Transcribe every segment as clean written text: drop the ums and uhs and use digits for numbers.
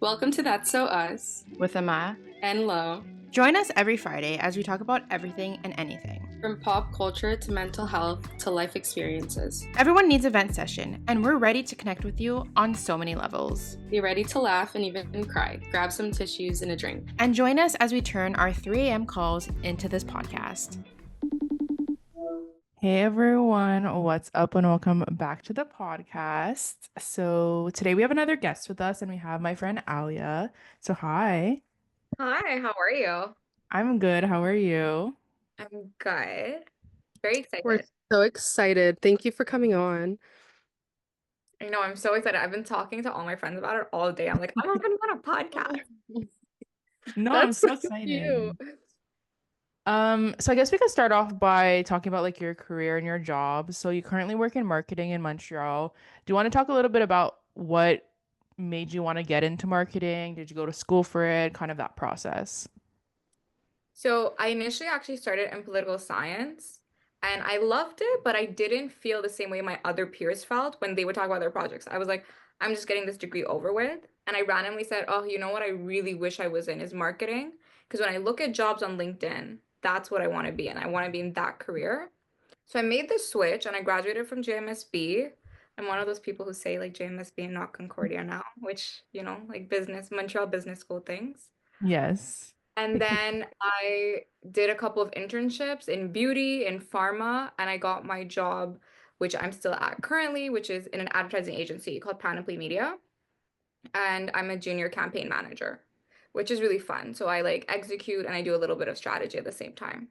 Welcome to That's So Us with Ama. and Lo. Join us every Friday as we talk about everything and anything. From pop culture to mental health to life experiences. Everyone needs a vent session, and we're ready to connect with you on so many levels. Be ready to laugh and even cry. Grab some tissues and a drink. And join us as we turn our 3 a.m. calls into this podcast. Hey everyone, what's up and welcome back to the podcast. So today we have another guest with us and we have my friend Aliya. So hi. Hi, how are you? I'm good. How are you? I'm good. Very We're excited. so excited. Thank you for coming on. I know, I'm so excited. I've been talking to all my friends about it all day. I'm like, I'm gonna go on a podcast. No, I'm That's so so excited. cute. So I guess we could start off by talking about like your career and your job. So you currently work in marketing in Montreal. Do you want to talk a little bit about what made you want to get into marketing? Did you go to school for it? Kind of that process. So I initially actually started in political science and I loved it, but I didn't feel the same way my other peers felt when they would talk about their projects. I was like, I'm just getting this degree over with. And I randomly said, oh, you know what I really wish I was in is marketing. Because when I look at jobs on LinkedIn, that's what I want to be in. I want to be in that career. So I made the switch and I graduated from JMSB. I'm one of those people who say like JMSB and not Concordia now, which, like business, Montreal Business School things. Yes. And then I did a couple of internships in beauty, in pharma, and I got my job, which I'm still at currently, which is in an advertising agency called Panoply Media. And I'm a junior campaign manager, which is really fun. So I like execute and I do a little bit of strategy at the same time.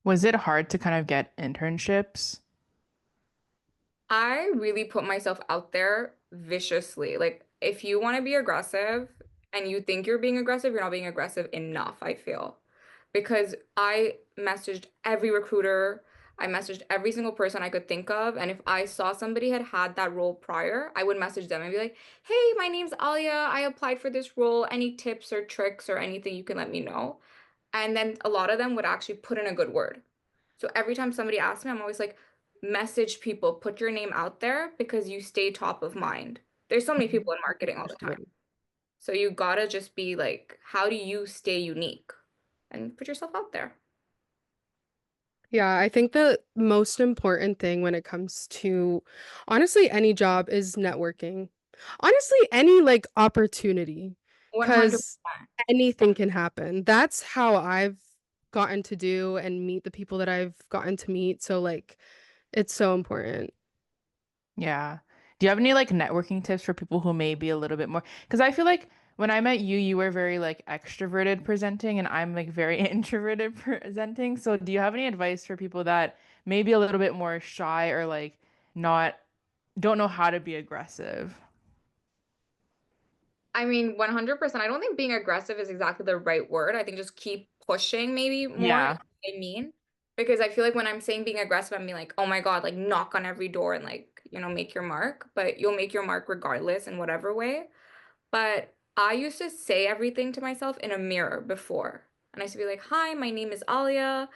Was it hard to kind of get internships? I really put myself out there viciously. Like, if you want to be aggressive and you think you're being aggressive, you're not being aggressive enough, I feel. Because I messaged every recruiter, I messaged every single person I could think of. And if I saw somebody had had that role prior, I would message them and be like, hey, my name's Aliya. I applied for this role. Any tips or tricks or anything you can let me know? And then a lot of them would actually put in a good word. So every time somebody asks me, I'm always like, message people, put your name out there because you stay top of mind. There's so many people in marketing all the time. So you gotta just be like, how do you stay unique and put yourself out there? Yeah, I think the most important thing when it comes to honestly any job is networking. Honestly, any like opportunity, 100%. because anything can happen. That's how I've gotten to do and meet the people that I've gotten to meet. So like it's so important. Yeah. Do you have any like networking tips for people who may be a little bit more? Because I feel like when I met you, you were very like extroverted presenting, and I'm like very introverted presenting. So do you have any advice for people that may be a little bit more shy or like not don't know how to be aggressive? I mean, 100%. I don't think being aggressive is exactly the right word. I think just keep pushing maybe more is Yeah. what I mean. Because I feel like when I'm saying being aggressive, I'm being like, oh my God, like knock on every door and like, make your mark. But you'll make your mark regardless in whatever way. But I used to say everything to myself in a mirror before. And I used to be like, hi, my name is Aliya.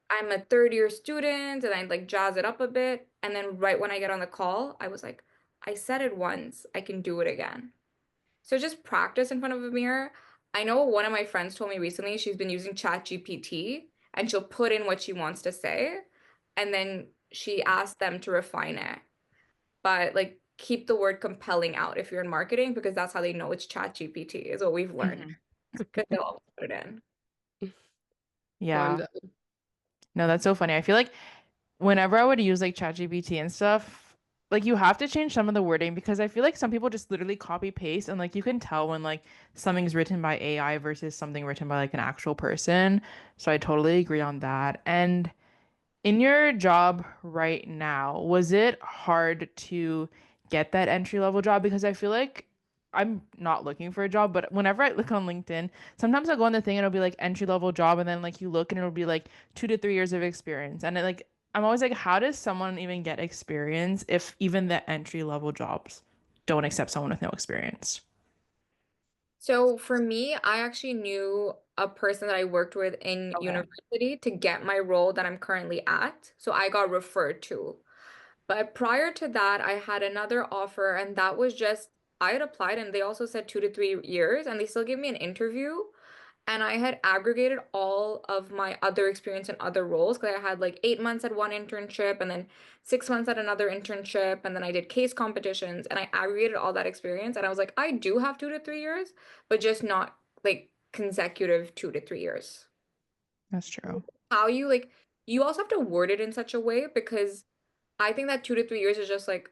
I'm a third year student. And I'd like jazz it up a bit. And then right when I get on the call, I was like, I said it once, I can do it again. So just practice in front of a mirror. I know one of my friends told me recently she's been using ChatGPT and she'll put in what she wants to say and then she asked them to refine it. But like keep the word compelling out if you're in marketing because that's how they know it's ChatGPT is what we've learned. Mhm. Because they'll all put it in. No, I'm Yeah. done. No, that's so funny. I feel like whenever I would use like ChatGPT and stuff, like you have to change some of the wording because I feel like some people just literally copy paste and like you can tell when like something's written by AI versus something written by like an actual person. So I totally agree on that. And in your job right now, was it hard to get that entry level job? Because I feel like I'm not looking for a job, but whenever I look on LinkedIn, sometimes I go on the thing and it'll be like entry level job, and then like you look and it'll be like 2 to 3 years of experience. And I'm always like, how does someone even get experience if even the entry level jobs don't accept someone with no experience? So for me, I actually knew a person that I worked with in Okay. university to get my role that I'm currently at. So I got referred to. But prior to that, I had another offer, and that was just I had applied and they also said 2 to 3 years, and they still gave me an interview. And I had aggregated all of my other experience in other roles because I had like 8 months at one internship and then 6 months at another internship. And then I did case competitions and I aggregated all that experience. And I was like, I do have 2 to 3 years, but just not like consecutive 2 to 3 years. That's true. How you like, you also have to word it in such a way because I think that 2 to 3 years is just like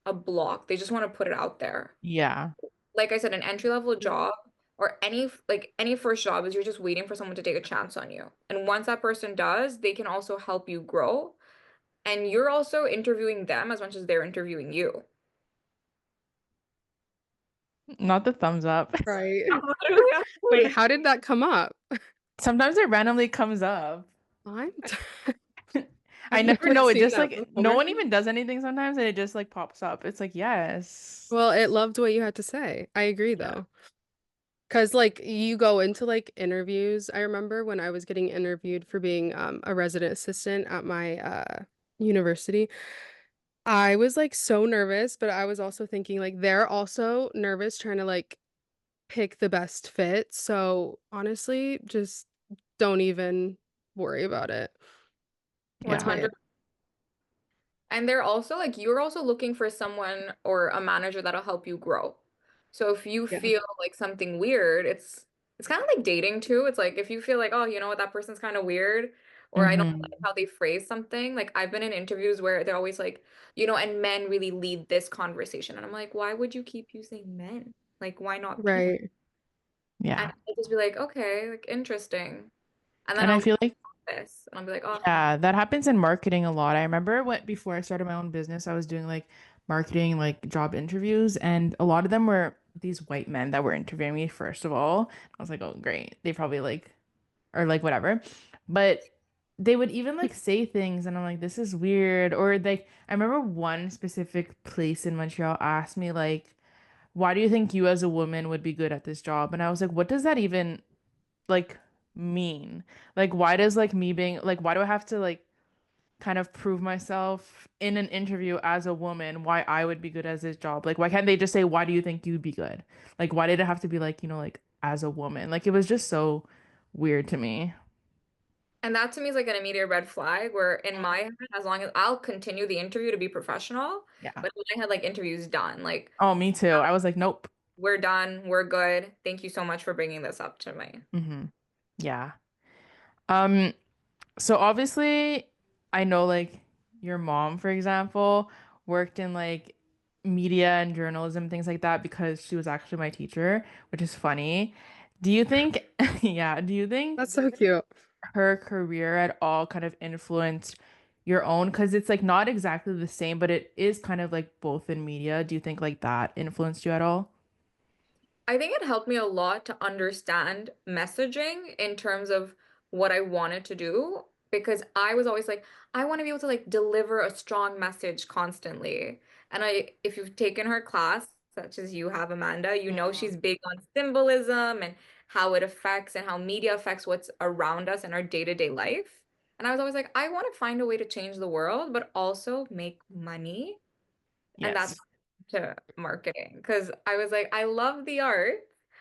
a block. They just want to put it out there. Yeah. Like I said, an entry level job or any first job is you're just waiting for someone to take a chance on you. And once that person does, they can also help you grow. And you're also interviewing them as much as they're interviewing you. Not the thumbs up. Right. Literally, Wait, actually. how did that come up? Sometimes it randomly comes up. I'm I I've never never know. It seen just that like no before. one even does anything sometimes and it just like pops up. It's like, yes. Well, it loved what you had to say. I agree Yeah. though. Because like you go into like interviews. I remember when I was getting interviewed for being a resident assistant at my university. I was like so nervous, but I was also thinking like they're also nervous trying to like pick the best fit. So honestly, just don't even worry about it. That's my 100. And they're also like you're also looking for someone or a manager that'll help you grow. So if you yeah. feel like something weird, it's kind of like dating too. It's like if you feel like, oh, you know what, that person's kind of weird, or I don't like Hmm. how they phrase something. Like I've been in interviews where they're always like, and men really lead this conversation. And I'm like, why would you keep using men? Like, why not people? Right. And Yeah. I'll just be like, okay, like interesting. And then And I I'll feel like this and I'll be like, oh, yeah, that happens in marketing a lot. I remember when before I started my own business, I was doing like marketing, like job interviews, and a lot of them were these white men that were interviewing me, first of all. I was like, oh, great. They probably like, or like whatever. But they would even like say things, and I'm like, this is weird. Or like, I remember one specific place in Montreal asked me, like, why do you think you as a woman would be good at this job? And I was like, what does that even like mean? Like, why does like me being like, why do I have to like, kind of prove myself in an interview as a woman why I would be good as this job. Like, why can't they just say, why do you think you'd be good? Like, why did it have to be like, like as a woman? Like, it was just so weird to me. and that to me is like an immediate red flag where in my head, as long as I'll continue the interview to be professional, Yeah. but I had like interviews done. Like, Oh, me too. I was like, nope. we're done, we're good. Thank you so much for bringing this up to me. Hmm. Yeah. Um, so obviously, I know like your mom, for example, worked in like media and journalism, things like that, because she was actually my teacher, which is funny. Do you think, yeah, do you think That's so cute. her career at all kind of influenced your own? Because it's like not exactly the same, but it is kind of like both in media. Do you think like that influenced you at all? I think it helped me a lot to understand messaging in terms of what I wanted to do because I was always like, I want to be able to like deliver a strong message constantly. And if you've taken her class, such as you have, Amanda, you know Mhm. she's big on symbolism and how it affects and how media affects what's around us in our day-to-day life. And I was always like, I want to find a way to change the world, but also make money. And that's Yes. to marketing because I was like, I love the art.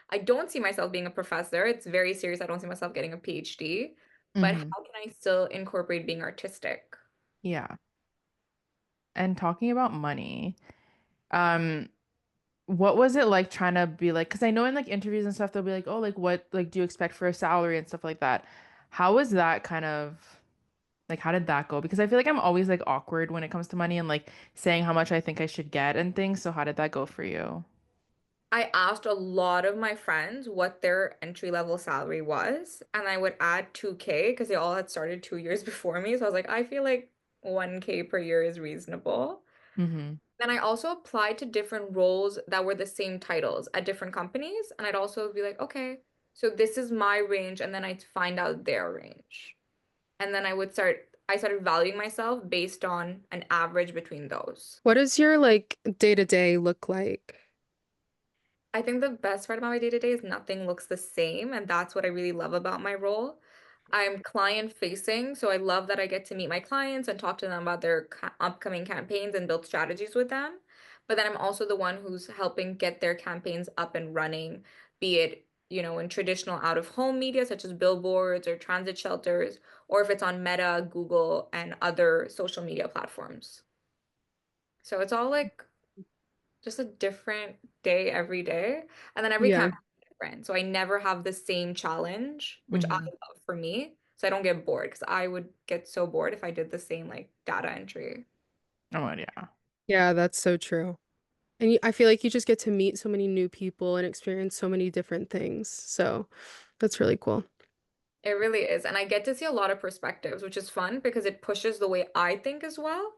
I don't see myself being a professor. It's very serious. I don't see myself getting a PhD. But Hmm. how can I still incorporate being artistic? Yeah. And talking about money, um, what was it like trying to be like, because I know in like interviews and stuff, they'll be like, oh, like what like do you expect for a salary and stuff like that. How was that kind of like how did that go? Because I feel like I'm always like awkward when it comes to money and like saying how much I think I should get and things. So how did that go for you? I asked a lot of my friends what their entry level salary was, and I would add 2K because they all had started 2 years before me. So I was like, I feel like 1K per year is reasonable. Hmm. Then I also applied to different roles that were the same titles at different companies. And I'd also be like, okay, so this is my range. And then I'd find out their range. And then I started valuing myself based on an average between those. What does your like day to day look like? I think the best part about my day to day is nothing looks the same. And that's what I really love about my role. I'm client facing, so I love that I get to meet my clients and talk to them about their upcoming campaigns and build strategies with them. but then I'm also the one who's helping get their campaigns up and running, be it, in traditional out-of-home media such as billboards or transit shelters, or if it's on Meta, Google, and other social media platforms. So it's all like just a different day every day. And then every Yeah. campaign is different. So I never have the same challenge, which I Hmm. love for me. So I don't get bored because I would get so bored if I did the same like data entry. Oh, my yeah. Yeah, that's so true. And I feel like you just get to meet so many new people and experience so many different things. So that's really cool. It really is. And I get to see a lot of perspectives, which is fun because it pushes the way I think as well.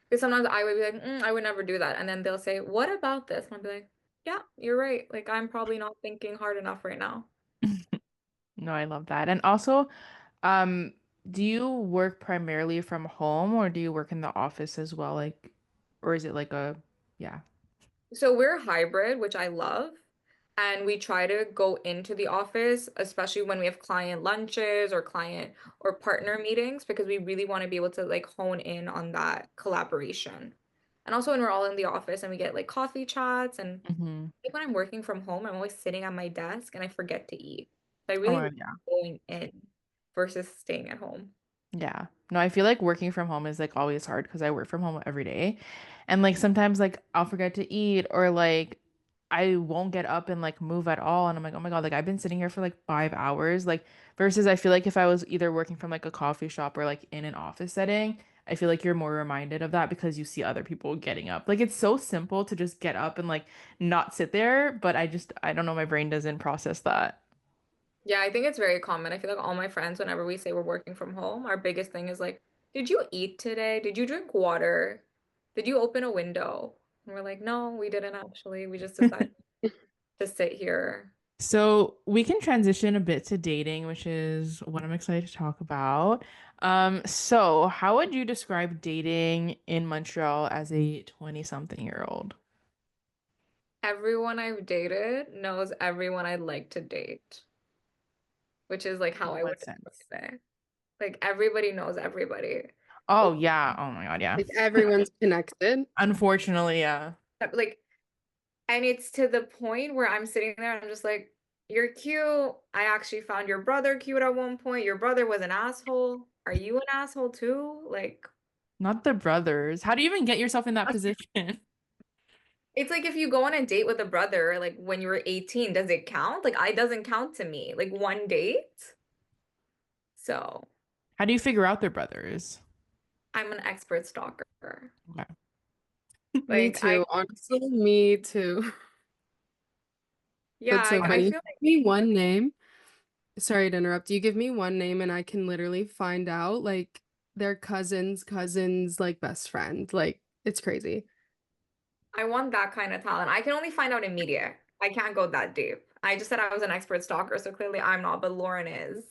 Because sometimes I would be like, I would never do that. And then they'll say, what about this? And I'll be like, yeah, you're right. Like, I'm probably not thinking hard enough right now. No, I love that. And also, um, do you work primarily from home or do you work in the office as well? Like, or is it like a, yeah. So we're hybrid, which I love. And we try to go into the office, especially when we have client lunches or client or partner meetings, because we really want to be able to like hone in on that collaboration. And also when we're all in the office and we get like coffee chats and Hmm. like when I'm working from home, I'm always sitting at my desk and I forget to eat. So I Oh, really like yeah. going in versus staying at home. Yeah. No, I feel like working from home is like always hard because I work from home every day. And like sometimes like I'll forget to eat or like I won't get up and like move at all. And I'm like, oh my God, like I've been sitting here for like 5 hours. Like versus I feel like if I was either working from like a coffee shop or like in an office setting, I feel like you're more reminded of that because you see other people getting up. Like it's so simple to just get up and like not sit there, but I don't know, my brain doesn't process that. Yeah, I think it's very common. I feel like all my friends, whenever we say we're working from home, our biggest thing is like, did you eat today? Did you drink water? Did you open a window? And we're like, no, we didn't actually. We just decided to sit here. So we can transition a bit to dating, which is what I'm excited to talk about. So how would you describe dating in Montreal as a 20-something-year-old? Everyone I've dated knows everyone I'd like to date, which is like how In I would what sense? describe it. Like everybody knows everybody. Oh yeah. Oh my God, yeah. Like everyone's connected. Unfortunately, yeah. Like, and it's to the point where I'm sitting there and I'm just like, you're cute. I actually found your brother cute at one point. Your brother was an asshole. Are you an asshole too? Like, Not the brothers. How do you even get yourself in that position? it's like if you go on a date with a brother, like when you were 18, does it count? Like, I doesn't count to me. Like one date. So How do you figure out they're brothers? I'm an expert stalker. Okay. Me Like I, too. Honestly, me too. yeah, That's so I funny. feel Give me one name. Sorry to interrupt. You give me one name and I can literally find out like their cousin's like best friend. Like it's crazy. I want that kind of talent. I can only find out in media. I can't go that deep. I just said I was an expert stalker, so clearly I'm not, but Lauren is.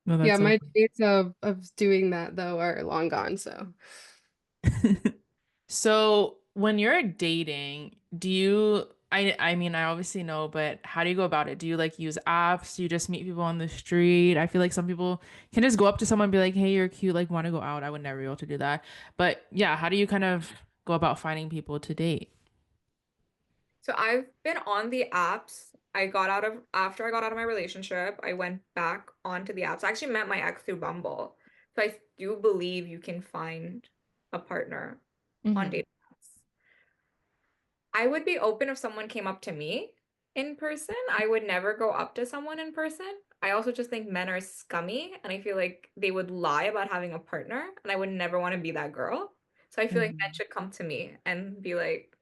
No, Yeah, that's so my days of doing that though are long gone, so. So when you're dating, do you I mean I obviously know, but how do you go about it? Do you like use apps? Do you just meet people on the street? I feel like some people can just go up to someone and be like, "Hey, you're cute, like want to go out." I would never be able to do that. But yeah, how do you kind of go about finding people to date? So I've been on the apps. After I got out of my relationship, I went back onto the apps. I actually met my ex through Bumble. So I do believe you can find a partner on Hmm. dating apps. I would be open if someone came up to me in person. I would never go up to someone in person. I also just think men are scummy and I feel like they would lie about having a partner and I would never want to be that girl. So I feel like men Hmm. should come to me and be like,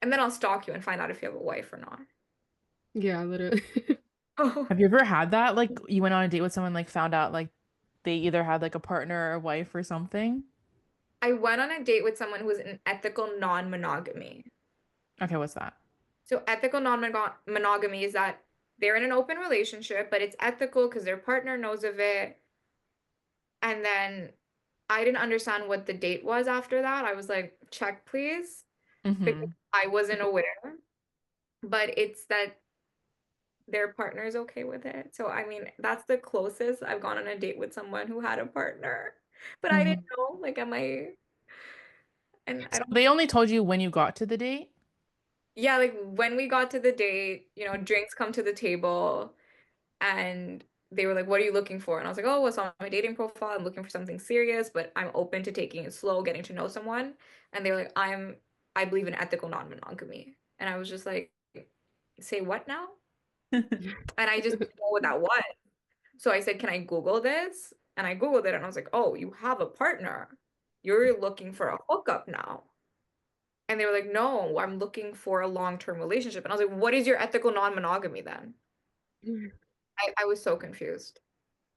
and then I'll stalk you and find out if you have a wife or not. Yeah, literally. Have you ever had that? Like you went on a date with someone, like found out like they either had like a partner or a wife or something? I went on a date with someone who was in ethical non-monogamy. Okay, what's that? So ethical non-monogamy is that they're in an open relationship, but it's ethical because their partner knows of it. And then I didn't understand what the date was after that. I was like, check please, because Hmm. I wasn't aware. But it's that their partner is okay with it. So I mean, that's the closest I've gone on a date with someone who had a partner. But I didn't Hmm. know, like, And I So don't, they only told you when you got to the date? yeah, like when we got to the date, drinks come to the table and they were like, "What are you looking for?" And I was like, "Oh, what's on my dating profile? I'm looking for something serious, but I'm open to taking it slow, getting to know someone." And they were like, I believe in ethical non-monogamy." And I was just like, "Say what now?" And I just didn't know what that was. So I said, "Can I Google this?" And I Googled it and I was like, "Oh, you have a partner. You're looking for a hookup now." And they were like, "No, I'm looking for a long-term relationship." And I was like, "What is your ethical non-monogamy then?" I was so confused.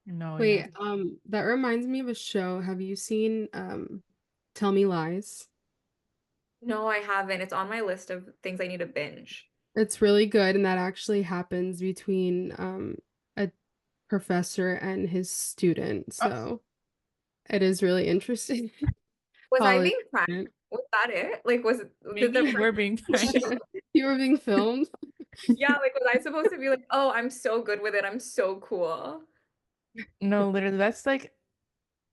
No, yeah. Wait, that reminds me of a show. Have you seen Tell Me Lies? No, I haven't. It's on my list of things I need to binge. It's really good, and that actually happens between a professor and his student. Oh, So it is really interesting. Was I College being pranked? student. Was that it? Like, did maybe the you were being pranked. You were being filmed? yeah, like, was I supposed to be like, oh, I'm so good with it. I'm so cool. No, literally, that's like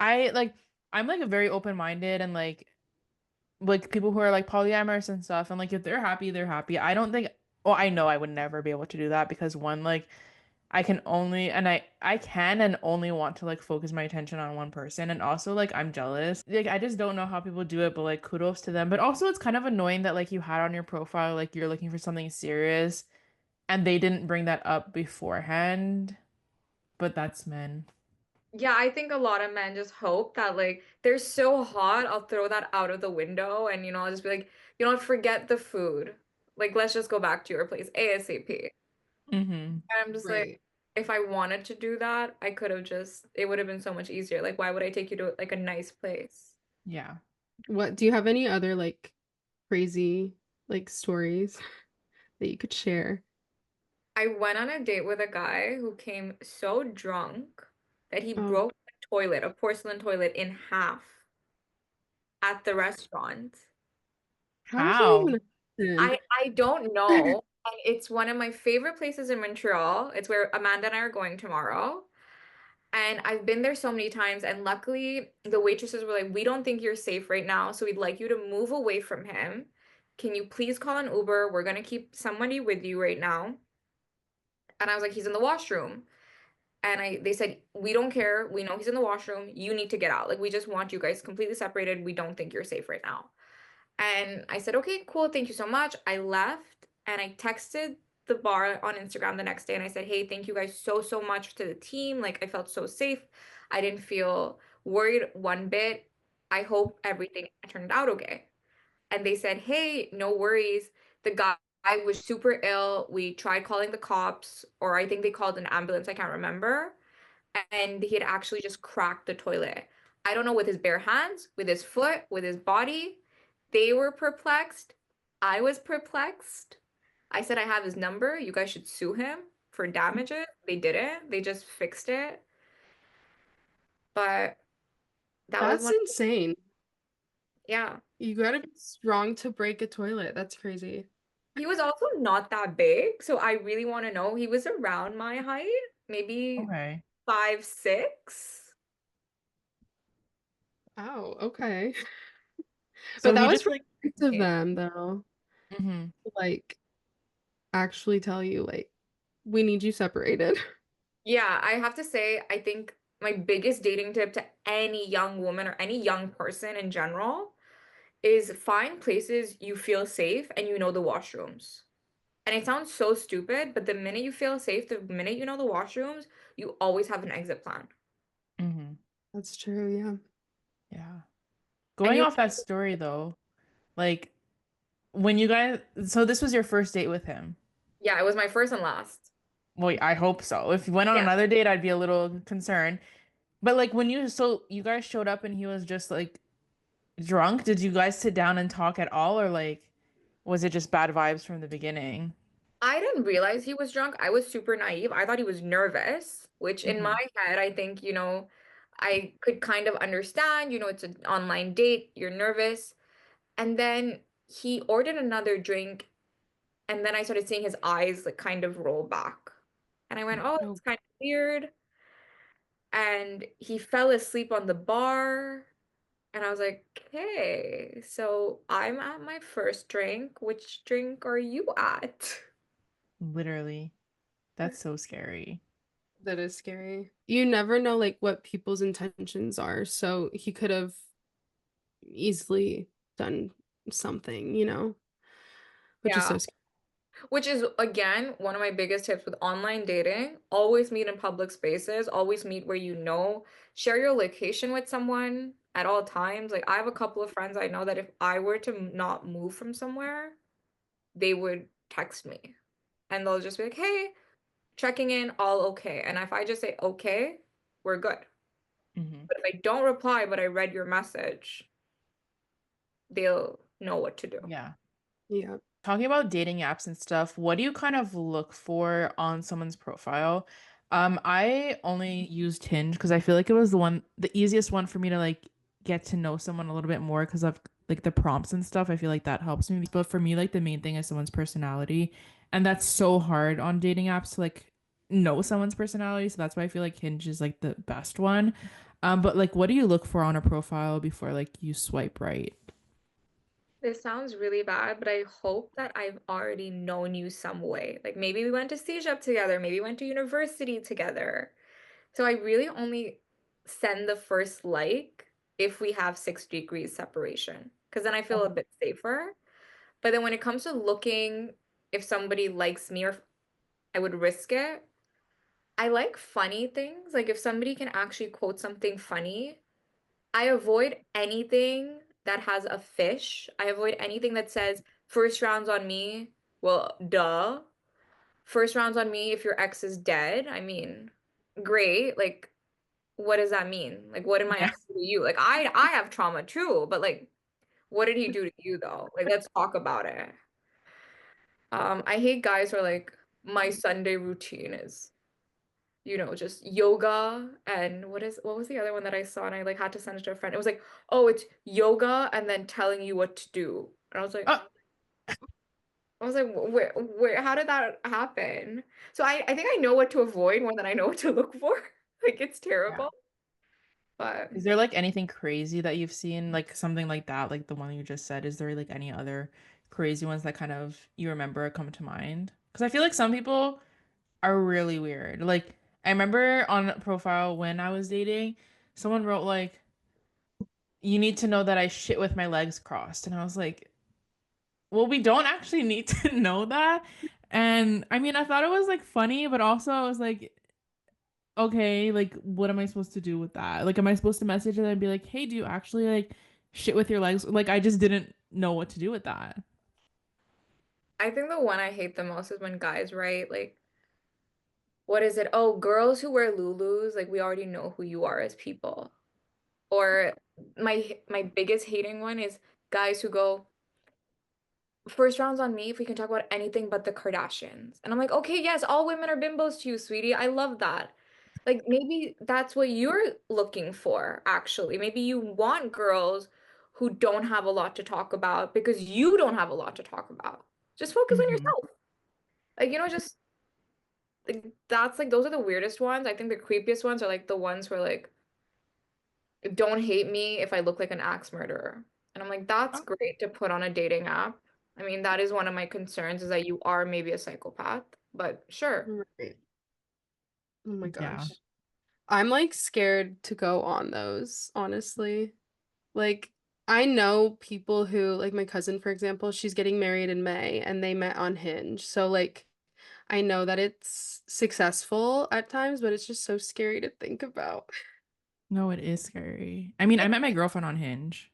I like I'm like a very open-minded and like people who are like polyamorous and stuff and like if they're happy, they're happy. I don't think well, I know I would never be able to do that because one, like I can only and I can and only want to like focus my attention on one person and also like I'm jealous. Like I just don't know how people do it, but like kudos to them. But also it's kind of annoying that like you had on your profile like you're looking for something serious and they didn't bring that up beforehand. But that's men. Yeah, I think a lot of men just hope that like they're so hot, I'll throw that out of the window and I'll just be like, forget the food. Like, let's just go back to your place ASAP. Mm-hmm. And I'm just like, Right. if I wanted to do that, I could have just, it would have been so much easier. Like, why would I take you to like a nice place? Yeah. What do you have any other like crazy like stories that you could share? I went on a date with a guy who came so drunk that he Oh, broke the toilet, a porcelain toilet, in half at the restaurant. how does that How? even happen? I don't know. And it's one of my favorite places in Montreal. It's where Amanda and I are going tomorrow. And I've been there so many times. And luckily, the waitresses were like, "We don't think you're safe right now. So we'd like you to move away from him. Can you please call an Uber? We're going to keep somebody with you right now." And I was like, "He's in the washroom." And they said, "We don't care. We know he's in the washroom. You need to get out. Like, we just want you guys completely separated. We don't think you're safe right now." And I said, "Okay, cool. Thank you so much." I left and I texted the bar on Instagram the next day and I said, "Hey, thank you guys so, so much to the team. Like, I felt so safe. I didn't feel worried one bit. I hope everything turned out okay." And they said, "Hey, no worries. The guy was super ill. We tried calling the cops, or I think they called an ambulance. I can't remember. And he had actually just cracked the toilet. I don't know, with his bare hands, with his foot, with his body." They were perplexed. I was perplexed. I said, "I have his number. You guys should sue him for damages." They didn't. They just fixed it. But that was That's one, insane. yeah. You gotta be strong to break a toilet. That's crazy. He was also not that big, so I really want to know. He was around my height, maybe Okay. 5'6". Oh, okay. But So that he was just really like nice of them, though. hmm To, like, actually tell you, like, we need you separated. Yeah, I have to say, I think my biggest dating tip to any young woman or any young person in general is find places you feel safe and you know the washrooms. And it sounds so stupid, but the minute you feel safe, the minute you know the washrooms, you always have an exit plan. hmm That's true, yeah. Yeah. And Going you, off that story though, like when you guys, so this was your first date with him. yeah, it was my first and last. Well, I hope so. If you went on Yeah. another date, I'd be a little concerned. But like when you guys showed up and he was just like drunk, did you guys sit down and talk at all or like was it just bad vibes from the beginning? I didn't realize he was drunk. I was super naive. I thought he was nervous, which in my hmm head, I think, I could kind of understand, it's an online date, you're nervous. And then he ordered another drink, and then I started seeing his eyes like kind of roll back. And I went, "Oh, Oh, it's kind of weird." And he fell asleep on the bar. And I was like, okay, so I'm at my first drink. Which drink are you at? Literally. That's so scary. That is scary. You never know like what people's intentions are. So he could have easily done something, which is Yeah. so scary. Which is, again, one of my biggest tips with online dating. Always meet in public spaces, always meet where you know. Share your location with someone at all times. Like, I have a couple of friends I know that if I were to not move from somewhere, they would text me and they'll just be like, hey, checking in, all okay. And if I just say okay, we're good. Hmm. But if I don't reply, but I read your message, they'll know what to do. Yeah. Yeah. Talking about dating apps and stuff, what do you kind of look for on someone's profile? I only used Hinge because I feel like it was the easiest one for me to like get to know someone a little bit more because of like the prompts and stuff. I feel like that helps me. But for me, like the main thing is someone's personality, and that's so hard on dating apps to like know someone's personality. So that's why I feel like Hinge is like the best one. But like, what do you look for on a profile before like you swipe right? This sounds really bad, but I hope that I've already known you some way. Like maybe we went to CEGEP together, maybe we went to university together. So I really only send the first like if we have 6 degrees separation, because then I feel a bit safer. But then when it comes to looking if somebody likes me or if I would risk it, I like funny things. Like if somebody can actually quote something funny, I avoid anything that has a fish. I avoid anything that says first rounds on me. Well, duh. First rounds on me if your ex is dead. I mean, great. Like, what does that mean? Like, what did my Yeah. ex do to you? Like, I have trauma too, but like, what did he do to you though? Like, let's talk about it. I hate guys who are like, my Sunday routine is just yoga and what was the other one that I saw and I like had to send it to a friend. It was like, oh, it's yoga and then telling you what to do. And Oh, I was like, where, how did that happen? So I think I know what to avoid more than I know what to look for. Like it's yeah. terrible, but Is there like anything crazy that you've seen, like something like that, like the one you just said? Is there like any other crazy ones that kind of you remember come to mind? Because I feel like some people are really weird. Like I remember on a profile when I was dating, someone wrote like, "You need to know that I shit with my legs crossed," and I was like, "Well, we don't actually need to know that." And I mean, I thought it was like funny, but also I was like, okay, like what am I supposed to do with that? Like, am I supposed to message it and be like, hey, do you actually like shit with your legs? Like, I just didn't know what to do with that. I think the one I hate the most is when guys write like, what is it? Oh, girls who wear Lulus, like we already know who you are as people. Or my biggest hating one is guys who go, first round's on me if we can talk about anything but the Kardashians. And I'm like, okay, yes, all women are bimbos to you, sweetie. I love that. Like maybe that's what you're looking for, actually. Maybe you want girls who don't have a lot to talk about because you don't have a lot to talk about. Just focus on Hmm. yourself. Like, just like that's like those are the weirdest ones. I think the creepiest ones are like the ones who are like, don't hate me if I look like an axe murderer. And I'm like, that's great to put on a dating app. I mean, that is one of my concerns is that you are maybe a psychopath, but sure. Right. Oh my Yeah. gosh. I'm like scared to go on those, honestly. Like, I know people who, like my cousin, for example, she's getting married in May and they met on Hinge. So, like, I know that it's successful at times, but it's just so scary to think about. No, it is scary. I mean, I met my girlfriend on Hinge,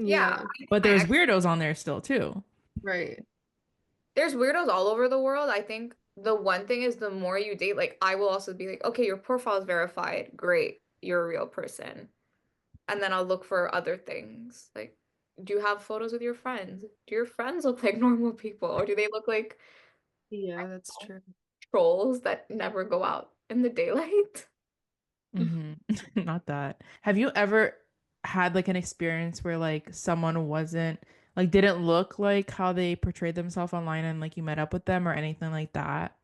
Yeah, Yeah, but my there's ex, weirdos on there still too. right. there's weirdos all over the world. I think the one thing is the more you date, like I will also be like, okay, your profile is verified. Great. You're a real person. And then I'll look for other things. Like, do you have photos with your friends? Do your friends look like normal people? Or do they look like Yeah, that's true. trolls that never go out in the daylight? Hmm. Not that. Have you ever had like an experience where like someone wasn't like didn't look like how they portrayed themselves online and like you met up with them or anything like that?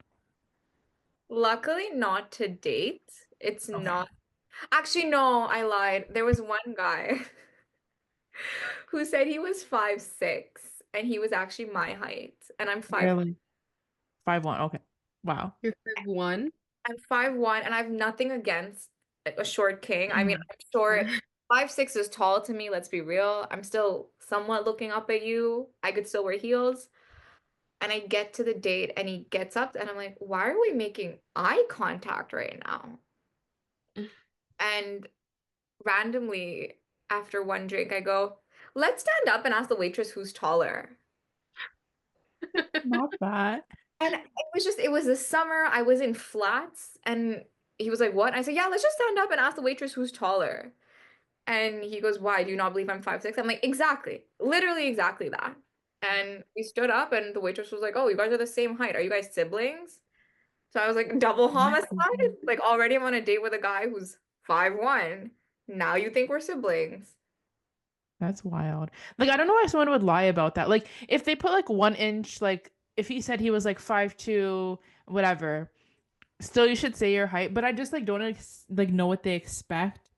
Luckily, not to date. It's Okay. not. Actually, no, I lied. There was one guy. who said he was 5'6" and he was actually my height. And I'm 5'1". Really? 5'1". Okay. Wow. You're 5'1"? I'm 5'1" and I have nothing against a short king. I mean, Mhm. I'm short. 5'6" is tall to me, let's be real. I'm still somewhat looking up at you. I could still wear heels. And I get to the date and he gets up and I'm like, why are we making eye contact right now? And randomly, after one drink, I go, let's stand up and ask the waitress who's taller. Not bad. And it was the summer. I was in flats and he was like, what? I said, yeah, let's just stand up and ask the waitress who's taller. And he goes, why? Do you not believe I'm 5'6"? I'm like, exactly. Literally exactly that. And we stood up and the waitress was like, oh, you guys are the same height. Are you guys siblings? So I was like, double homicide? Like already I'm on a date with a guy who's 5'1". Now you think we're siblings. That's wild. Like, I don't know why someone would lie about that. Like, if they put like 1 inch, like, if he said he was like 5'2", whatever, still you should say your height. But I just like don't like know what they expect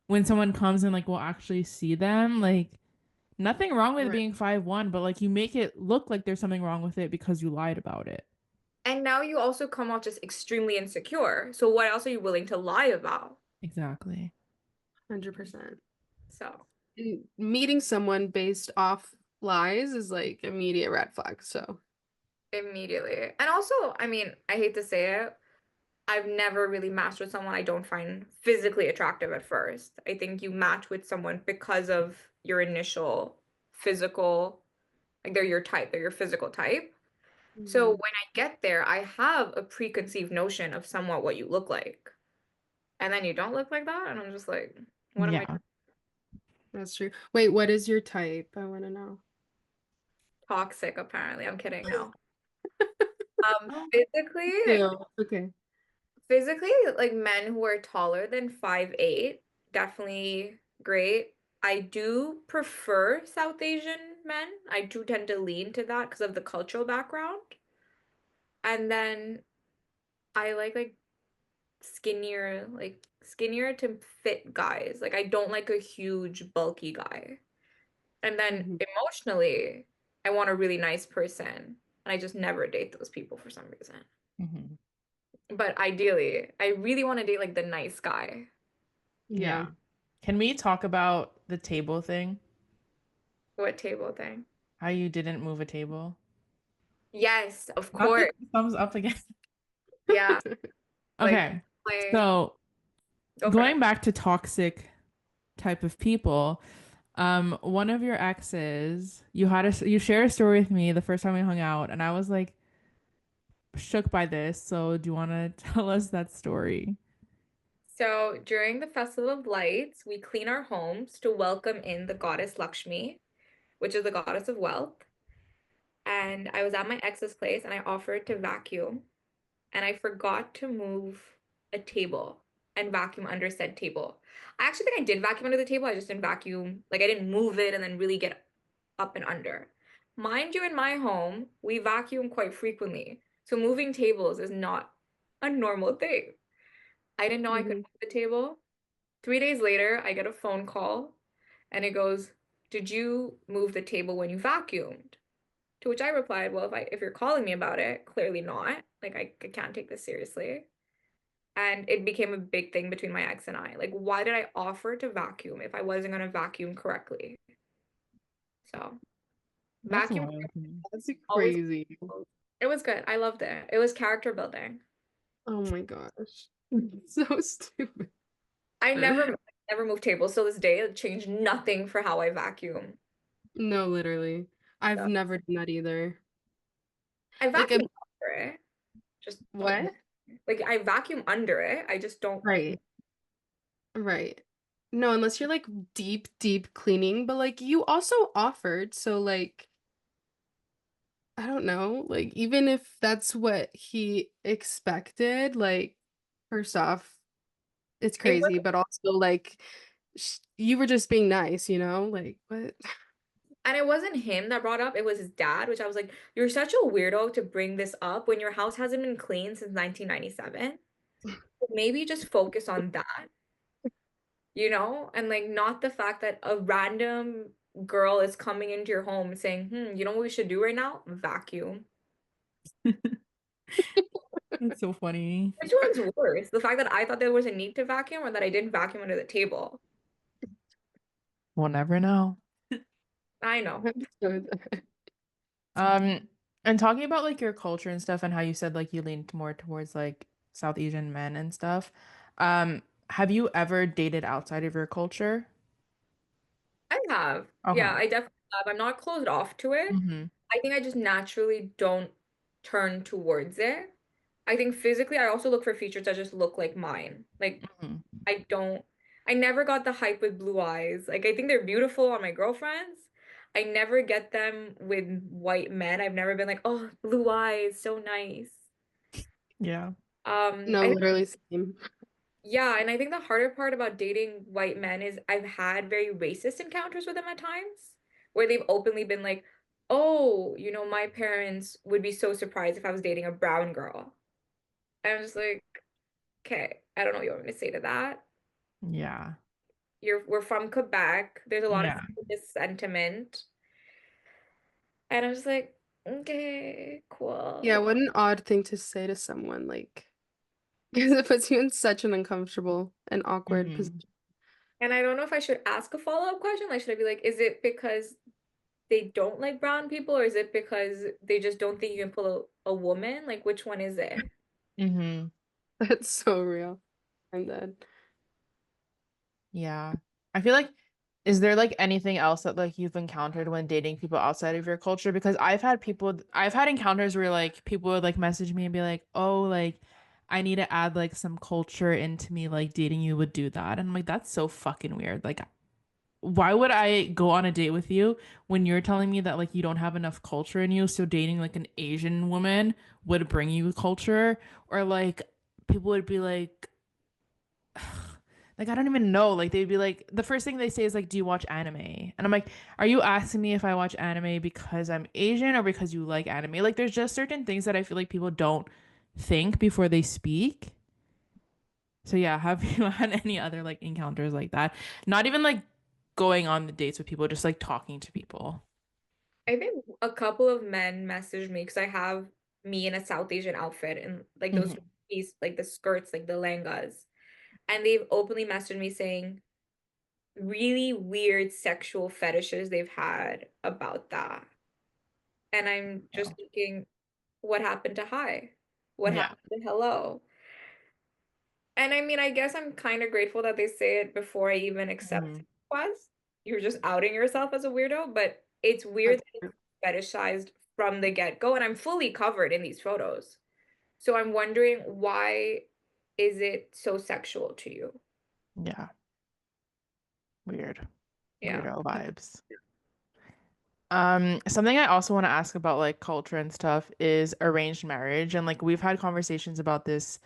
when someone comes and like will actually see them. Like, nothing wrong with Right. being 5'1", but like you make it look like there's something wrong with it because you lied about it. And now you also come off just extremely insecure. So what else are you willing to lie about? Exactly. 100%. So And meeting someone based off lies is like immediate red flag. So, immediately. And also, I mean, I hate to say it, I've never really matched with someone I don't find physically attractive at first. I think you match with someone because of your initial physical, like they're your type, they're your physical type. So when mhm. I get there, I have a preconceived notion of somewhat what you look like. And then you don't look like that, and I'm just like, what am I Yeah. That's true. Wait, what is your type? I want to know. toxic apparently. I'm kidding, no. Oh, Physically, Ew. Okay. physically, like men who are taller than 5'8", definitely great. I do prefer South Asian men. I do tend to lean to that because of the cultural background. And then I like skinnier to fit guys. Like I don't like a huge bulky guy. And then Mhm. emotionally, I want a really nice person. And I just never date those people for some reason. mhm. But ideally, I really want to date like the nice guy. Yeah. Yeah. Can we talk about the table thing? What table thing? How you didn't move a table? Yes, of Not the course. thumbs up again. Yeah, like Okay. like So go for it. going back to toxic type of people, one of your exes, you shared a story with me the first time we hung out, and I was like shook by this. So do you want to tell us that story? So during the Festival of Lights, we clean our homes to welcome in the goddess Lakshmi, which is the goddess of wealth. And I was at my ex's place and I offered to vacuum and I forgot to move a table and vacuum under said table. I actually think I did vacuum under the table. I just didn't vacuum, like I didn't move it and then really get up and under. Mind you, in my home, we vacuum quite frequently. So moving tables is not a normal thing. I didn't know I could Mhm. move the table. 3 days later, I get a phone call and it goes, did you move the table when you vacuumed? To which I replied, well, if you're calling me about it, clearly not. Like I can't take this seriously. And it became a big thing between my ex and I. Like, why did I offer to vacuum if I wasn't gonna vacuum correctly? So That's vacuum wild to me. That's always crazy. it was good. I loved it. It was character building. Oh my gosh. So stupid. I never moved tables till this day. It changed nothing for how I vacuum. No, literally. I've So never done that either. I Like vacuum under it. Just don't move. what? Like I vacuum under it. I just don't. Right. Right. No, unless you're like deep, deep cleaning, but like you also offered, so like I don't know, like even if that's what he expected, like first off, it's It was crazy, but also like you were just being nice, you know? Like what? And it wasn't him that brought up, it was his dad, which I was like, you're such a weirdo to bring this up when your house hasn't been cleaned since 1997. Maybe just focus on that, and like not the fact that a random girl is coming into your home saying, you know what we should do right now? Vacuum. That's so funny. Which one's worse? The fact that I thought there was a need to vacuum or that I didn't vacuum under the table? We'll never know. I know. So Um, and talking about like your culture and stuff and how you said like you leaned more towards like South Asian men and stuff. Have you ever dated outside of your culture? I have. Yeah, Okay. I definitely have. I'm not closed off to it. Mm-hmm. I think I just naturally don't turn towards it. I think physically, I also look for features that just look like mine. Like, Mm-hmm. I don't, I never got the hype with blue eyes. Like, I think they're beautiful on my girlfriends. I never get them with white men. I've never been like, oh, blue eyes, so nice. Yeah. no, I literally same. Yeah, and I think the harder part about dating white men is I've had very racist encounters with them at times where they've openly been like, "Oh, my parents would be so surprised if I was dating a brown girl." And I'm just like, "Okay, I don't know what you want me to say to that. Yeah. We're from Quebec. There's a lot of Yeah. this sentiment." And I'm just like, "Okay, Yeah, cool." what an odd thing to say to someone, like, because it puts you in such an uncomfortable and awkward Mm-hmm. position. And I don't know if I should ask a follow-up question. Like, should I be like, "Is it because they don't like brown people, or is it because they just don't think you can pull a woman? Like, which one is it? Mm-hmm. That's so real. I'm dead. Yeah. I feel like, is there like anything else that like you've encountered when dating people outside of your culture? Because I've had encounters where like people would like message me and be like, oh, like I need to add like some culture into me, like dating you would do that. And I'm like, that's so fucking weird. Like, why would I go on a date with you when you're telling me that like you don't have enough culture in you? So dating like an Asian woman would bring you culture, or like people would be like I don't even know. Like they'd be like the first thing they say is like, "Do you watch anime?" And I'm like, "Are you asking me if I watch anime because I'm Asian or because you like anime?" Like there's just certain things that I feel like people don't think before they speak. So yeah, have you had any other like encounters like that? Not even like going on the dates with people, just like talking to people. I think a couple of men messaged me because I have me in a South Asian outfit and like those Hmm. piece, like the skirts, like the langas. And they've openly messaged me saying really weird sexual fetishes they've had about that. And I'm just Yeah. thinking, what happened to hi? What Yeah. happened to hello? And I mean, I guess I'm kind of grateful that they say it before I even accept Hmm. the request. You're just outing yourself as a weirdo, but it's weird That's that it's fetishized from the get-go, and I'm fully covered in these photos. So I'm wondering, why is it so sexual to you? Yeah. Weird. Yeah. Weirdo vibes. Something I also want to ask about like culture and stuff is arranged marriage. And like we've had conversations about this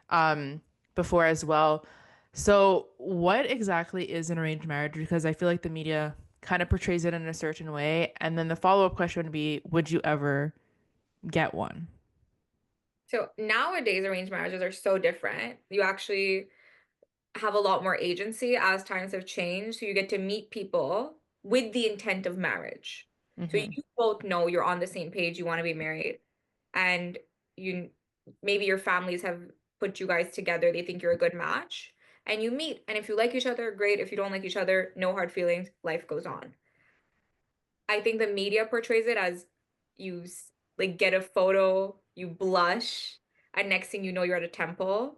um before as well. So what exactly is an arranged marriage? Because I feel like the media kind of portrays it in a certain way. And then the follow-up question would be, would you ever get one? So nowadays, arranged marriages are so different. You actually have a lot more agency as times have changed. So you get to meet people with the intent of marriage. So Mm-hmm. you both know you're on the same page, you want to be married, and you maybe your families have put you guys together, they think you're a good match, and you meet. And if you like each other, great. If you don't like each other, no hard feelings, life goes on. I think the media portrays it as like get a photo, you blush, and next thing you know, you're at a temple,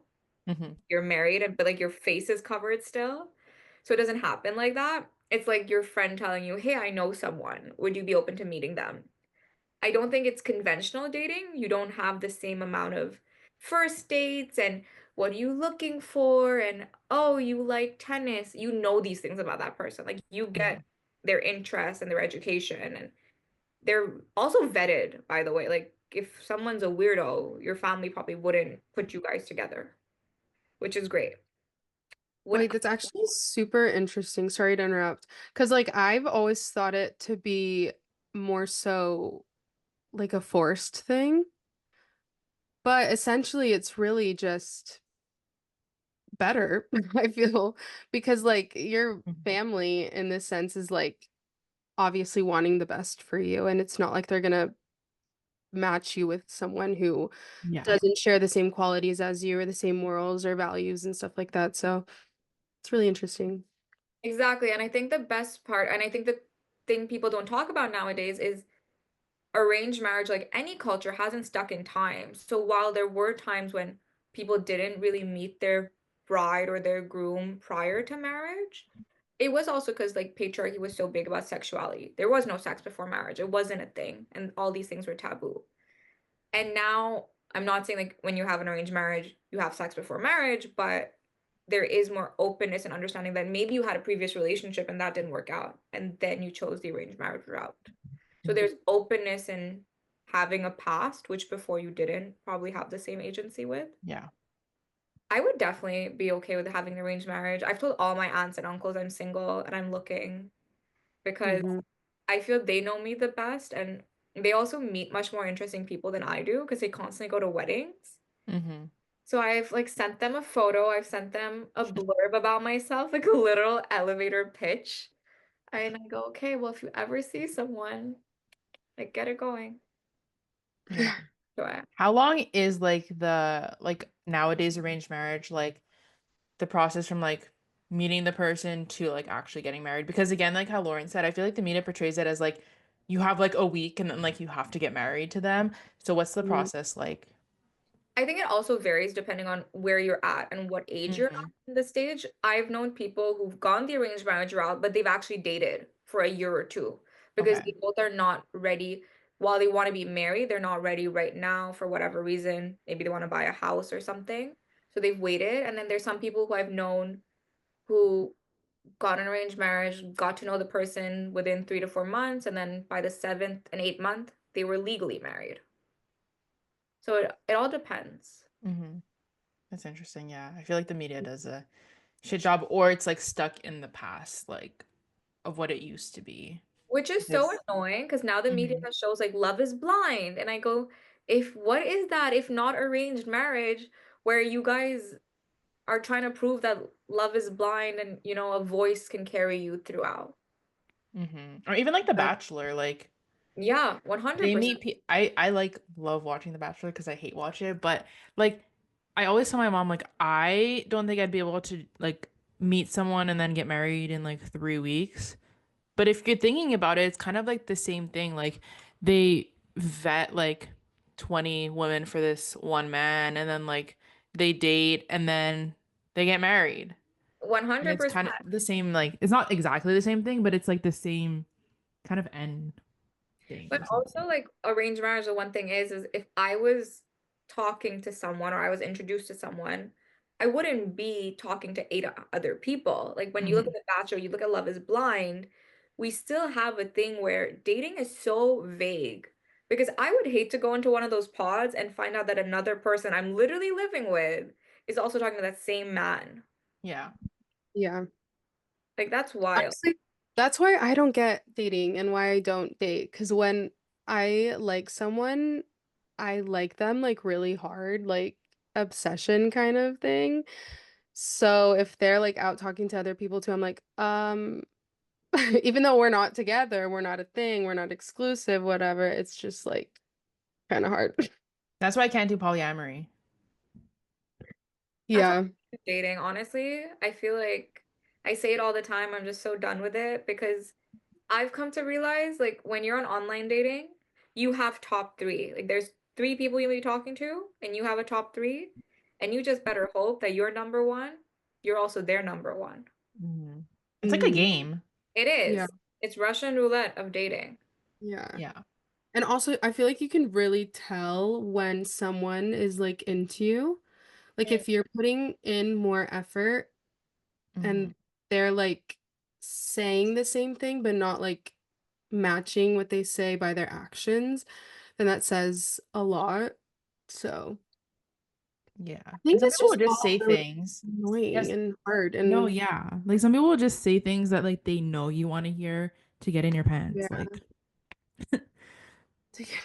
Mm-hmm. you're married, but like your face is covered still. So it doesn't happen like that. It's like your friend telling you, "Hey, I know someone. Would you be open to meeting them?" I don't think it's conventional dating. You don't have the same amount of first dates and what are you looking for? And oh, you like tennis. You know these things about that person. Like you Yeah. get their interests and their education. And they're also vetted, by the way. Like if someone's a weirdo, your family probably wouldn't put you guys together, which is great. What Wait, that's actually super interesting. Sorry to interrupt. Because, like, I've always thought it to be more so like a forced thing, but essentially it's really just better, I feel, because, like, your Mhm. family in this sense is like obviously wanting the best for you, and it's not like they're gonna match you with someone who Yeah. doesn't share the same qualities as you or the same morals or values and stuff like that. So it's really interesting. Exactly. And I think the best part, and I think the thing people don't talk about nowadays is arranged marriage, like any culture, hasn't stuck in time. So while there were times when people didn't really meet their bride or their groom prior to marriage, it was also because like patriarchy was so big about sexuality. There was no sex before marriage. It wasn't a thing, and all these things were taboo. And now I'm not saying like when you have an arranged marriage, you have sex before marriage, but there is more openness and understanding that maybe you had a previous relationship and that didn't work out, and then you chose the arranged marriage route. So there's openness in having a past, which before you didn't probably have the same agency with. Yeah. I would definitely be okay with having an arranged marriage. I've told all my aunts and uncles I'm single and I'm looking because Hmm. I feel they know me the best and they also meet much more interesting people than I do because they constantly go to weddings. Mm-hmm. So I've like sent them a photo, I've sent them a blurb about myself, like a literal elevator pitch. And I go, okay, well, if you ever see someone, like get it going. Yeah. So I, How long is like the like nowadays arranged marriage, like the process from like meeting the person to like actually getting married? Because again, like how Lauren said, I feel like the media portrays it as like you have like a week and then like you have to get married to them. So what's the Hmm. process like? I think it also varies depending on where you're at and what age you're Mm-hmm. at in the stage. I've known people who've gone the arranged marriage route, but they've actually dated for a year or two because Okay. they both are not ready. While they want to be married, they're not ready right now for whatever reason. Maybe they want to buy a house or something. So they've waited. And then there's some people who I've known who got an arranged marriage, got to know the person within 3 to 4 months, and then by the seventh and eighth month, they were legally married. So it all depends. Mm-hmm. That's interesting. Yeah. I feel like the media does a shit job or it's like stuck in the past, like of what it used to be. Which is so Because annoying because now the media Mhm. has shows like Love is Blind. And I go, if what is that if not arranged marriage where you guys are trying to prove that love is blind and a voice can carry you throughout. Or even like The Yeah. Bachelor, like Yeah, they 100%. meet I like love watching The Bachelor because I hate watch it, but like I always tell my mom like I don't think I'd be able to like meet someone and then get married in like 3 weeks. But if you're thinking about it, it's kind of like the same thing. Like they vet like 20 women for this one man and then like they date and then they get married. And it's 100%. kind of the same, like it's not exactly the same thing, but it's like the same kind of end thing But or also, something. like, arranged marriage, the one thing is if I was talking to someone or I was introduced to someone, I wouldn't be talking to eight other people. Like, when you look at Hmm. The Bachelor, you look at Love is Blind, we still have a thing where dating is so vague. Because I would hate to go into one of those pods and find out that another person I'm literally living with is also talking to that same man. Yeah. Yeah. Like, that's wild. Honestly, that's why I don't get dating and why I don't date. Because when I like someone, I like them like really hard, like obsession kind of thing. So if they're like out talking to other people too, I'm like, even though we're not together, we're not a thing, we're not exclusive, whatever, it's just like kind of hard. That's why I can't do polyamory. That's Yeah. dating, honestly. I feel like I say it all the time. I'm just so done with it because I've come to realize like when you're on online dating, you have top three. Like there's three people you'll be talking to, and you have a top three, and you just better hope that you're number one, you're also their number one. Hmm. It's like a Hmm. game. It Yeah. is. It's Russian roulette of dating. Yeah. Yeah. And also, I feel like you can really tell when someone is like into you. Like Mm, if you're putting in more effort Hmm. and they're like saying the same thing but not like matching what they say by their actions, then that says a lot. So Yeah. I And think some it's people will just just all say really things. annoying Yes. and hard No, and yeah. Like some people will just say things that like they know you want to hear to get in your pants. yeah. Like To get-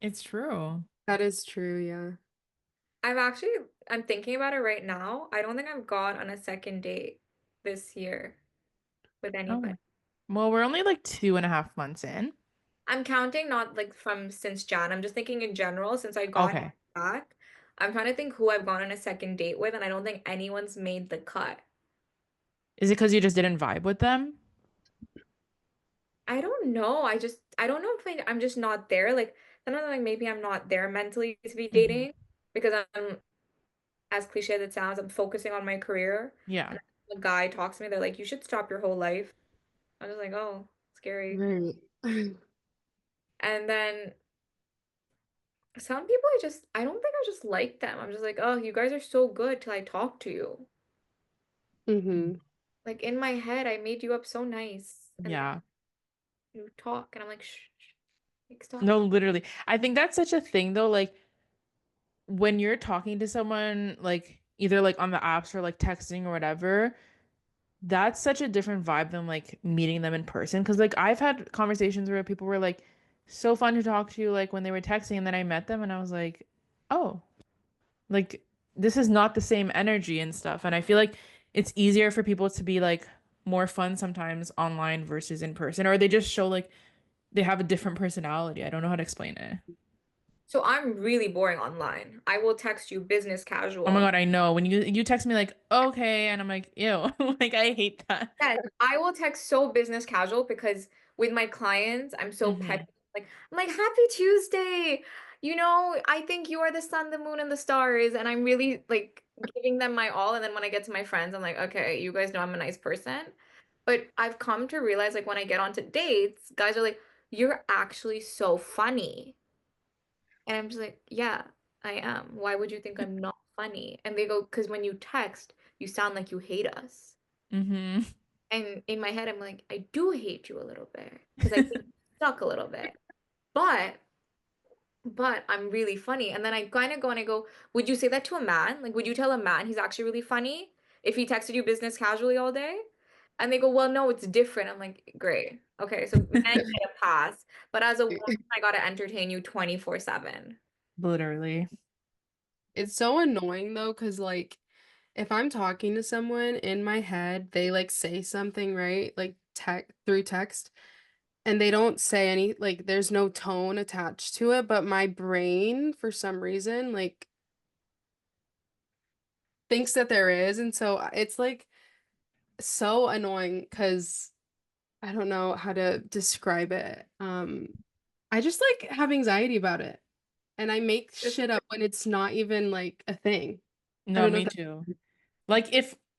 it's true. That is true, yeah. I've actually, I'm thinking about it right now. I don't think I've gone on a second date this year with Oh. anybody. Well, we're only like 2.5 months in. I'm counting not like from since Jan. I'm just thinking in general since I got Okay. back. I'm trying to think who I've gone on a second date with, and I don't think anyone's made the cut. Is it because you just didn't vibe with them? I don't know. I don't know if I'm just not there. Like sometimes like maybe I'm not there mentally to be Hmm. dating because I'm, as cliche as it sounds, I'm focusing on my career. Yeah. And a guy talks to me, they're like, you should stop your whole life. I'm just like, oh, scary. Right. And then some people I don't think I just like them. I'm just like, oh, you guys are so good till I talk to you. Hmm. Like in my head, I made you up so nice. And then Yeah. you talk and I'm like, shh, like stop. No, literally. I think that's such a thing though. Like when you're talking to someone, like either like on the apps or like texting or whatever, that's such a different vibe than like meeting them in person. Cause like I've had conversations where people were like so fun to talk to, like when they were texting, and then I met them and I was like, oh, like this is not the same energy and stuff. And I feel like it's easier for people to be like more fun sometimes online versus in person, or they just show like they have a different personality. I don't know how to explain it. So I'm really boring online. I will text you business Oh my casual. God, I know. When you text me like, okay, and I'm like, ew, like I hate that. Yes, I will text so business casual because with my clients, I'm so petty. Hmm. I'm like, happy Tuesday. You know, I think you are the sun, the moon, and the stars. And I'm really like giving them my all. And then when I get to my friends, I'm like, okay, you guys know I'm a nice person. But I've come to realize like when I get onto dates, guys are like, you're actually so funny. And I'm just like, yeah, I am. Why would you think I'm not funny? And they go, because when you text, you sound like you hate us. Hmm. And in my head, I'm like, I do hate you a little bit because I think you suck a little bit. But I'm really funny. And then I kind of go and I go, would you say that to a man? Like, would you tell a man he's actually really funny if he texted you business casually all day? And they go, well, no, it's different. I'm like, great. Okay, so men get a pass. But as a woman, I gotta entertain you 24/7. Literally. It's so annoying though, because like if I'm talking to someone in my head, they like say something, right? Like through text, and they don't say any, like there's no tone attached to it, but my brain, for some reason, like thinks that there is, and so it's like so annoying because I don't know how to describe it. I just like have anxiety about it, and I make Just shit up when it's not even like a thing. I No, don't know if me that. too. Like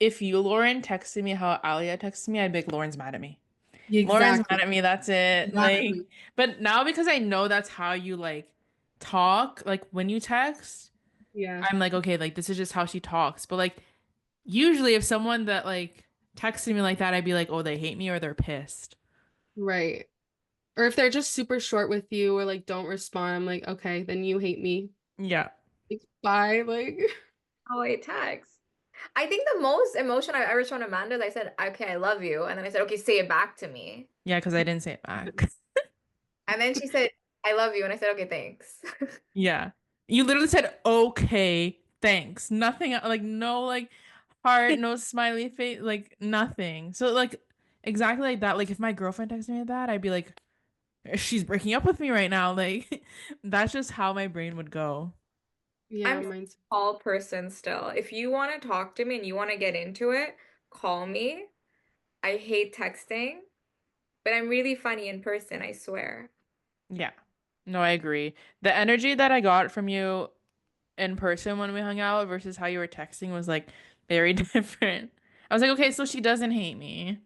if you, Lauren, texted me how Alia texted me, I'd be like, Lauren's mad at me. Lauren's Exactly. mad at me, that's it. Like, Exactly. but now because I know that's how you like talk, like when you text, Yeah. I'm like, okay, like this is just how she talks. But like usually if someone that like texted me like that, I'd be like, oh, they hate me or they're pissed. Right. Or if they're just super short with you or like don't respond, I'm like, okay, then you hate me. Yeah. Like, bye. Like, how I text. I think the most emotion I've ever shown Amanda is I said, okay, I love you. And then I said, okay, say it back to me. Yeah, because I didn't say it back. And then she said, I love you. And I said, okay, thanks. Yeah. You literally said, okay, thanks. Nothing, like, no, like, heart, no smiley face, like, nothing. So, like, exactly like that. Like, if my girlfriend texted me that, I'd be like, she's breaking up with me right now. Like, that's just how my brain would go. yeah, I'm a mine's call person still. If you want to talk to me and you want to get into it, call me. I hate texting, but I'm really funny in person, I swear. Yeah. No, I agree. The energy that I got from you in person when we hung out versus how you were texting was, like, very different. I was like, okay, so she doesn't hate me.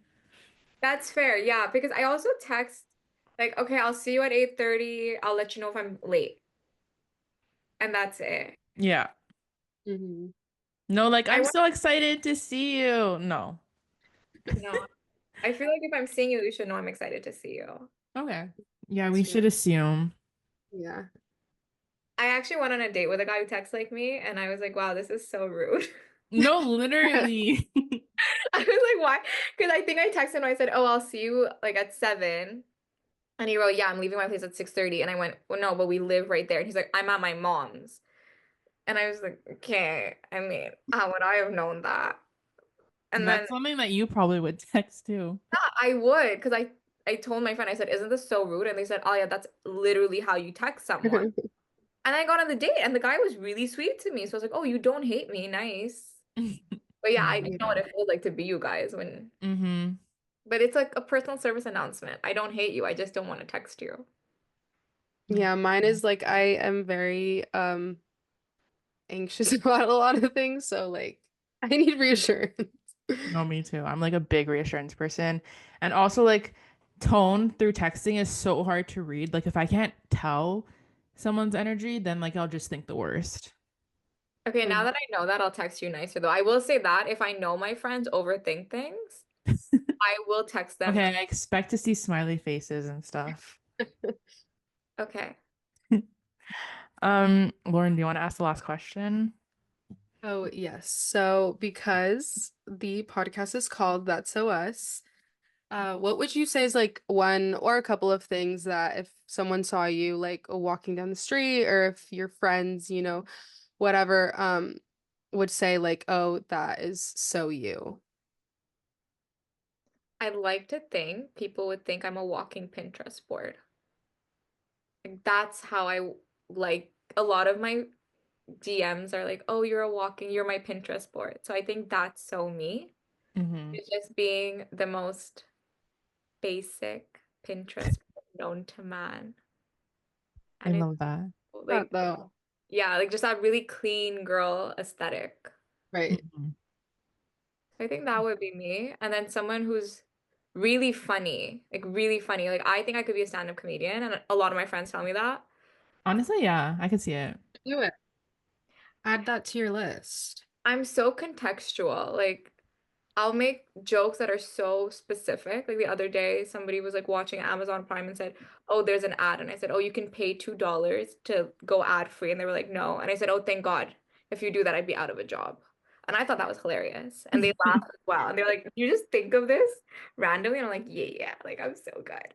That's fair. Yeah, because I also text like, okay, I'll see you at 8:30. I'll let you know if I'm late. And that's it. Yeah. hmm No, like, I I'm want so excited to see you. No. no. I feel like if I'm seeing you, you should know I'm excited to see you. Okay. Yeah, we That's should really, assume. yeah. I actually went on a date with a guy who texts like me, and I was like, wow, this is so rude. No, literally. I was like, why? Because I think I texted him, I said, oh, I'll see you like at 7. And he wrote, yeah, I'm leaving my place at 6:30. And I went, well, no, but we live right there. And he's like, I'm at my mom's. And I was like, okay, I mean, how would I have known that? And then That's something that you probably would text too. yeah, I would, because I told my friend, I said, "Isn't this so rude?" And they said, "Oh yeah, that's literally how you text someone." And I got on the date, and the guy was really sweet to me. So I was like, "Oh, you don't hate me, nice." But yeah, I I love know what Yeah. that. it feels like to be you guys when. Mm-hmm. But it's like a personal service announcement. I don't hate you. I just don't want to text you. Yeah, mine is like I am very anxious about a lot of things, so like I need reassurance. No, me too. I'm like a big reassurance person. And also like tone through texting is so hard to read. Like if I can't tell someone's energy, then like I'll just think the worst. Okay, now Mm. that I know that, I'll text you nicer though. I will say that if I know my friends overthink things, I will text them. Okay, I expect to see smiley faces and stuff. Okay. Lauren, do you want to ask the last question? Oh, yes. So because the podcast is called That's So Us, what would you say is like one or a couple of things that if someone saw you like walking down the street or if your friends, whatever, would say like, oh, that is so you. I'd like to think people would think I'm a walking Pinterest board. Like that's how like a lot of my DMs are like, "Oh, you're my Pinterest board." So I think that's so me. Mm-hmm. It's just being the most basic Pinterest board known to man. I And it's love that. That like, though. yeah, like just that really clean girl aesthetic. Right. Mhm. I think that would be me. And then someone who's really funny, like really funny. Like I think I could be a stand-up comedian, and a lot of my friends tell me that. Honestly, yeah, I can see it. Do it. Add that to your list. I'm so contextual. Like I'll make jokes that are so specific. Like the other day, somebody was like watching Amazon Prime and said, "Oh, there's an ad." And I said, "Oh, you can pay $2 to go ad free." And they were like, "No." And I said, "Oh, thank God. If you do that, I'd be out of a job." And I thought that was hilarious. And they laughed as well. And they're like, "You just think of this randomly?" And I'm like, "Yeah, yeah." Like I'm so good.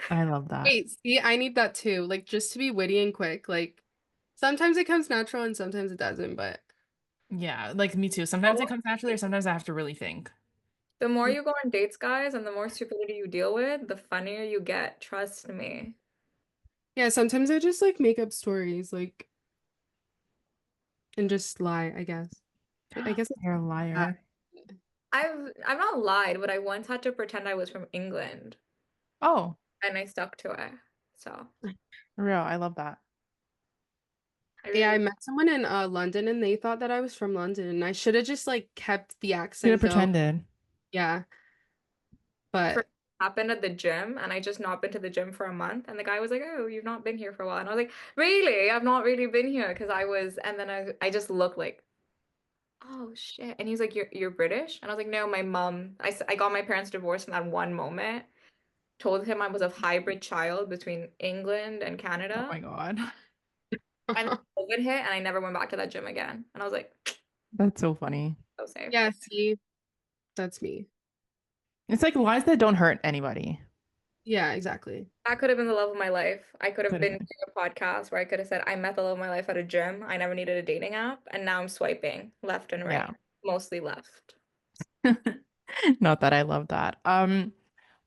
I love that. Wait, see, I need that too. Like just to be witty and quick. Like sometimes it comes natural and sometimes it doesn't, but Yeah, like me too. Sometimes it comes naturally, or sometimes I have to really think. The more yeah, you go on dates, guys, and the more stupidity you deal with, the funnier you get. Trust me. yeah, sometimes I just like make up stories, like and just lie, I guess. I guess it's You're a that. liar. I've not lied, but I once had to pretend I was from England Oh, and I stuck to it. So for real. I love that. I Yeah, I really met someone in London and they thought that I was from London and I should have just like kept the Should have accent going. pretended. Yeah, for but happened at the gym and I just not been to the gym for a month and the guy was like, "Oh, you've not been here for a while." And I was like, "Really? I've not really been here because I was." And then I just looked like, "Oh shit." And he's like, "You're British?" And I was like, "No, my mom. I got my parents divorced in that one moment. Told him I was a hybrid child between England and Oh Canada." my God. And then COVID hit and I never went back to that gym again. And I was like, That's so funny. so safe. yeah, see, that's me. It's like lies that don't hurt anybody. Yeah, exactly. That could have been the love of my life. I could have Could have been been. doing a podcast where I could have said, I met the love of my life at a gym. I never needed a dating app. And now I'm swiping left and right, Yeah. mostly left. Not that I love that.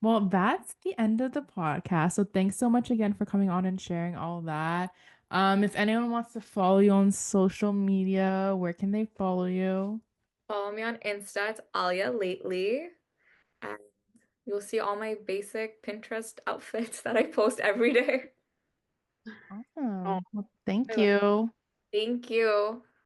Well, that's the end of the podcast. So thanks so much again for coming on and sharing all that. If anyone wants to follow you on social media, where can they follow you? Follow me on Insta. It's Aliya lately. And you'll see all my basic Pinterest outfits that I post every day. Oh, Awesome. Well, thank I love you. Thank you.